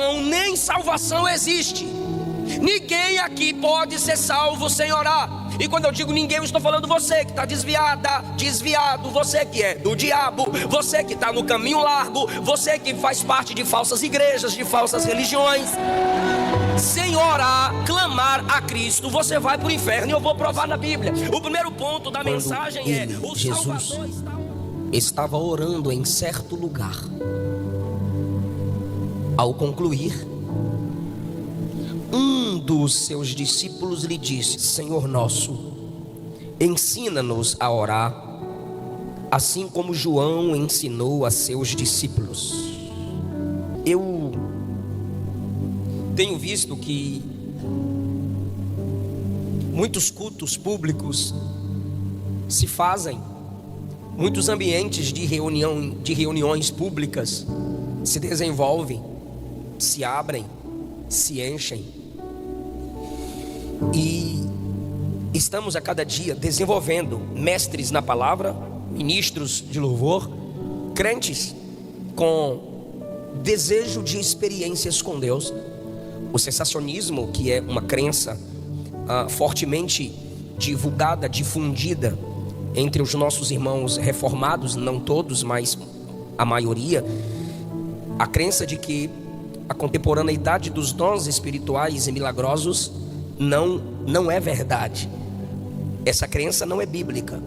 oração, nem salvação existe. Ninguém aqui pode ser salvo sem orar. E quando eu digo ninguém, eu estou falando você que está desviado, você que é do diabo, você que está no caminho largo, você que faz parte de falsas igrejas, de falsas religiões. Sem orar, clamar a Cristo, você vai para o inferno, e eu vou provar na Bíblia. O primeiro ponto da mensagem é: o Jesus estava orando em certo lugar. Ao concluir, um dos seus discípulos lhe disse: Senhor nosso, ensina-nos a orar, assim como João ensinou a seus discípulos. Eu tenho visto que muitos cultos públicos se fazem, muitos ambientes de reuniões públicas se desenvolvem, se abrem, se enchem, e estamos a cada dia desenvolvendo mestres na palavra, ministros de louvor, crentes com desejo de experiências com Deus. O sensacionismo, que é uma crença fortemente divulgada, difundida entre os nossos irmãos reformados, não todos, mas a maioria, a crença de que a contemporaneidade dos dons espirituais e milagrosos não é verdade. Essa crença não é bíblica,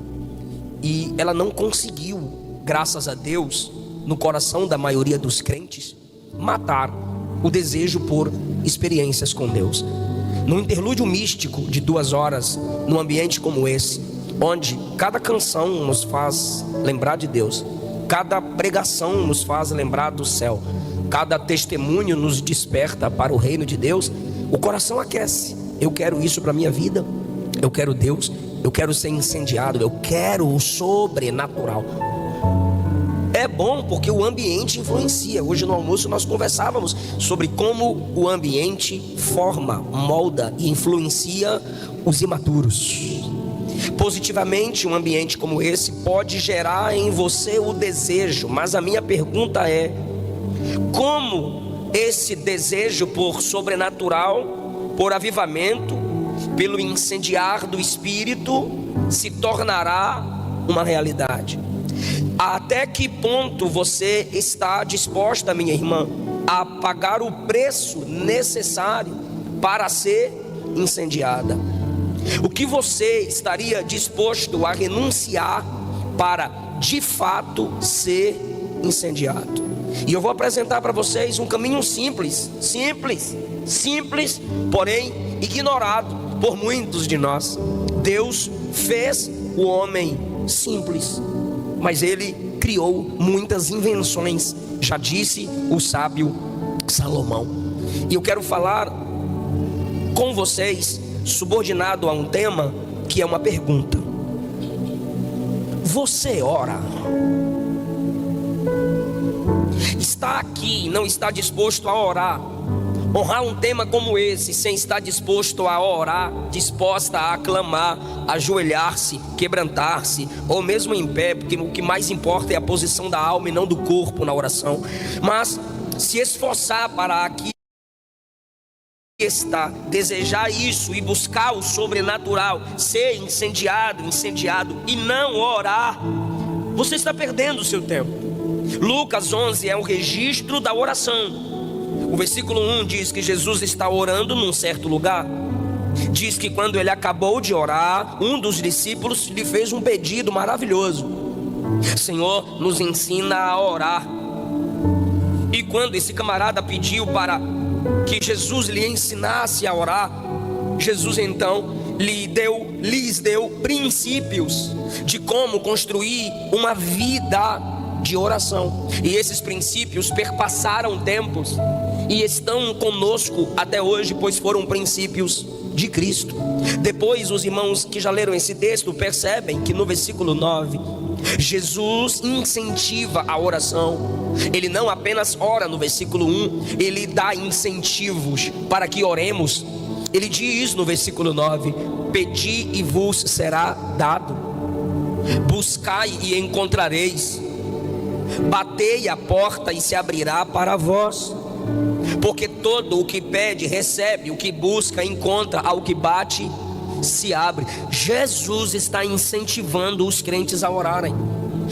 e ela não conseguiu, graças a Deus, no coração da maioria dos crentes, matar o desejo por experiências com Deus. Num interlúdio místico de 2 horas, num ambiente como esse, onde cada canção nos faz lembrar de Deus, cada pregação nos faz lembrar do céu, cada testemunho nos desperta para o reino de Deus, o coração aquece. Eu quero isso para a minha vida, eu quero Deus, eu quero ser incendiado, eu quero o sobrenatural. É bom porque o ambiente influencia. Hoje no almoço nós conversávamos sobre como o ambiente forma, molda e influencia os imaturos. Positivamente, um ambiente como esse pode gerar em você o desejo, mas a minha pergunta é: como esse desejo por sobrenatural, por avivamento, pelo incendiar do Espírito, se tornará uma realidade? Até que ponto você está disposta, minha irmã, a pagar o preço necessário para ser incendiada? O que você estaria disposto a renunciar para de fato ser incendiado? E eu vou apresentar para vocês um caminho simples, porém ignorado por muitos de nós. Deus fez o homem simples, mas ele criou muitas invenções, já disse o sábio Salomão. E eu quero falar com vocês, subordinado a um tema que é uma pergunta: você ora? Está aqui e não está disposto a orar? Honrar um tema como esse sem estar disposto a orar, disposta a clamar, ajoelhar-se, quebrantar-se, ou mesmo em pé, porque o que mais importa é a posição da alma e não do corpo na oração, mas se esforçar para aqui está, desejar isso e buscar o sobrenatural, ser incendiado e não orar, você está perdendo o seu tempo. Lucas 11 é um registro da oração. O versículo 1 diz que Jesus está orando num certo lugar. Diz que quando ele acabou de orar, um dos discípulos lhe fez um pedido maravilhoso: Senhor, nos ensina a orar. E quando esse camarada pediu para que Jesus lhe ensinasse a orar, Jesus então lhes deu princípios de como construir uma vida de oração. E esses princípios perpassaram tempos e estão conosco até hoje, pois foram princípios de Cristo. Depois, os irmãos que já leram esse texto percebem que no versículo 9, Jesus incentiva a oração. Ele não apenas ora no versículo 1, ele dá incentivos para que oremos. Ele diz no versículo 9: pedi e vos será dado, buscai e encontrareis, batei a porta e se abrirá para vós. Porque todo o que pede, recebe, o que busca, encontra, ao que bate, se abre. Jesus está incentivando os crentes a orarem.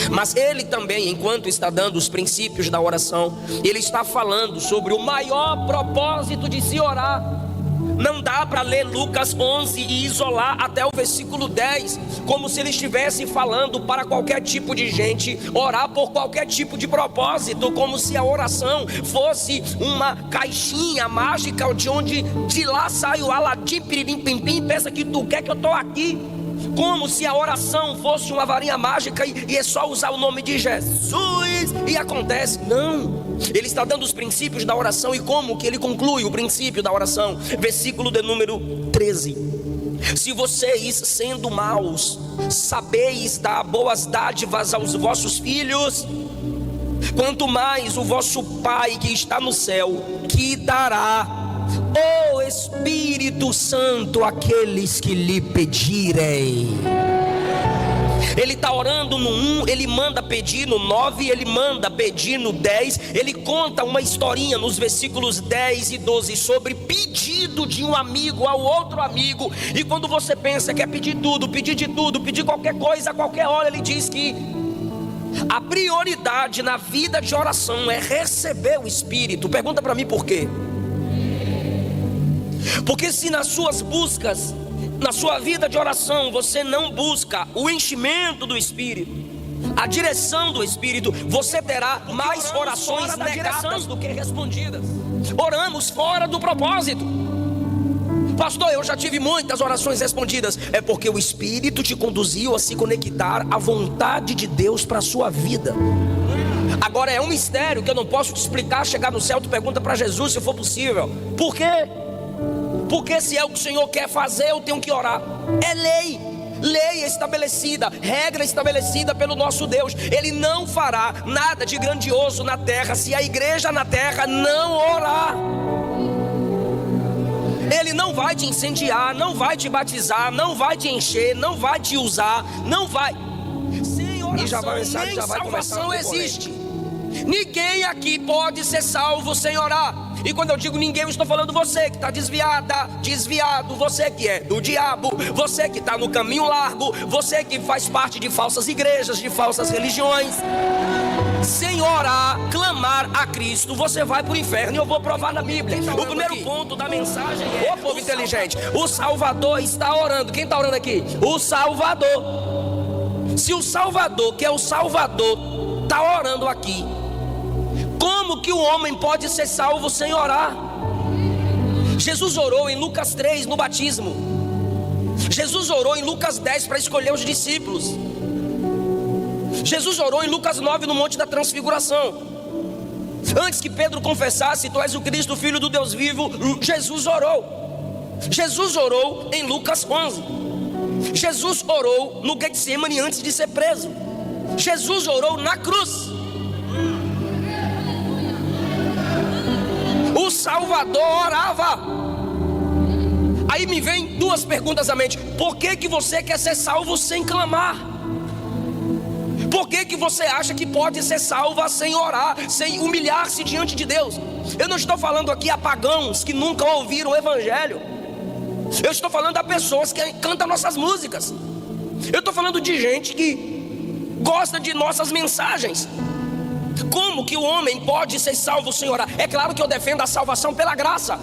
Mas ele também, enquanto está dando os princípios da oração, ele está falando sobre o maior propósito de se orar. Não dá para ler Lucas 11 e isolar até o versículo 10, como se ele estivesse falando para qualquer tipo de gente orar por qualquer tipo de propósito, como se a oração fosse uma caixinha mágica de onde de lá sai o aladim, piririm, pim, pim, pensa que tu quer que eu estou aqui. Como se a oração fosse uma varinha mágica e é só usar o nome de Jesus e acontece. Não, ele está dando os princípios da oração. E como que ele conclui o princípio da oração? Versículo de número 13: se vocês, sendo maus, sabeis dar boas dádivas aos vossos filhos, quanto mais o vosso Pai que está no céu, que dará o Espírito Santo àqueles que lhe pedirem. Ele está orando no 1, ele manda pedir no 9, ele manda pedir no 10. Ele conta uma historinha nos versículos 10 e 12 sobre pedido de um amigo ao outro amigo. E quando você pensa que é pedir tudo, pedir de tudo, pedir qualquer coisa a qualquer hora, ele diz que a prioridade na vida de oração é receber o Espírito. Pergunta para mim por quê? Porque se nas suas buscas, na sua vida de oração, você não busca o enchimento do Espírito, a direção do Espírito, você terá mais orações negadas do que respondidas. Oramos fora do propósito. Pastor, eu já tive muitas orações respondidas. É porque o Espírito te conduziu a se conectar à vontade de Deus para a sua vida. Agora é um mistério que eu não posso te explicar. Chegar no céu, tu pergunta para Jesus se for possível. Por quê? Porque se é o que o Senhor quer fazer, eu tenho que orar. É lei estabelecida, regra estabelecida pelo nosso Deus. Ele não fará nada de grandioso na terra se a igreja na terra não orar. Ele não vai te incendiar, não vai te batizar, não vai te encher, não vai te usar, não vai. Sem oração, e já vai mensagem, nem já vai salvação existe. Ninguém aqui pode ser salvo sem orar. E quando eu digo ninguém, eu estou falando você que está desviada, desviado, você que é do diabo, você que está no caminho largo, você que faz parte de falsas igrejas, de falsas religiões. Sem orar, clamar a Cristo, você vai para o inferno. E eu vou provar na Bíblia. O primeiro ponto da mensagem é: ô povo inteligente, o Salvador está orando. Quem está orando aqui? O Salvador. Se o Salvador, que é o Salvador, está orando aqui, como que o homem pode ser salvo sem orar? Jesus orou em Lucas 3 no batismo. Jesus orou em Lucas 10 para escolher os discípulos. Jesus orou em Lucas 9 no Monte da Transfiguração. Antes que Pedro confessasse: tu és o Cristo, Filho do Deus vivo, Jesus orou. Jesus orou em Lucas 11. Jesus orou no Getsemane antes de ser preso. Jesus orou na cruz. O Salvador orava. Aí me vem duas perguntas à mente: por que você quer ser salvo sem clamar? Por que você acha que pode ser salva sem orar, sem humilhar-se diante de Deus? Eu não estou falando aqui a pagãos que nunca ouviram o Evangelho. Eu estou falando a pessoas que cantam nossas músicas. Eu estou falando de gente que gosta de nossas mensagens. Como que o homem pode ser salvo sem orar? É claro que eu defendo a salvação pela graça.